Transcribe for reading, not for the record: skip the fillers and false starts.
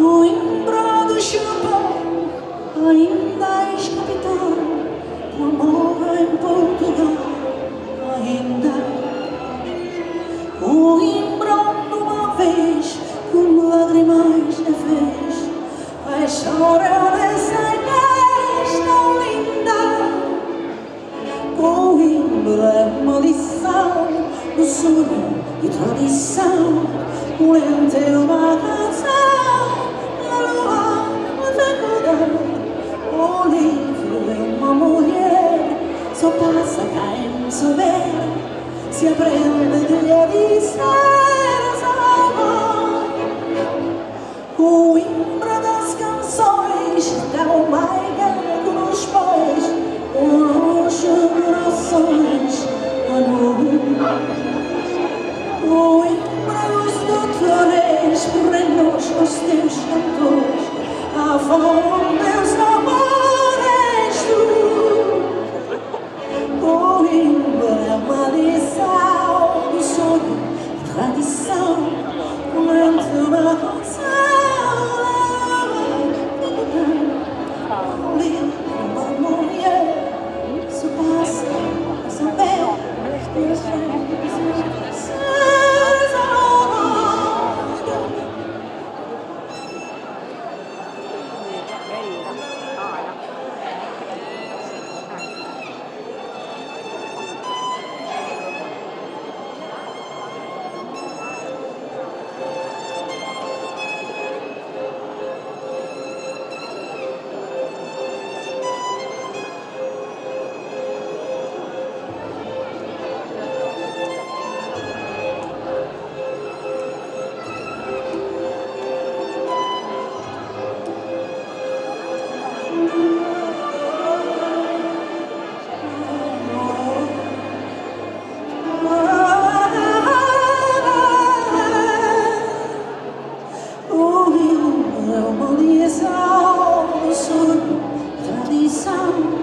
Coimbra do Chapéu, ainda és capital, o amor em Portugal, ainda. Coimbra onde uma vez, com lágrimas na vez, vai chorar essa igreja tão linda. Coimbra é uma lição do sonho e tradição, lenta é uma canção, a lua fecunda, o livro é uma mulher, só passa cá em saber, se aprende de lhe dizer salva. Coimbra das canções, dá uma guerra nos pais, os corações, a noite. Coimbra dos doutores, reinos os teus cantores, a fome meus amores tu. Coimbra é uma lição do sonho e tradição, lento uma canção, uma mulher, se passa a saber. Tradição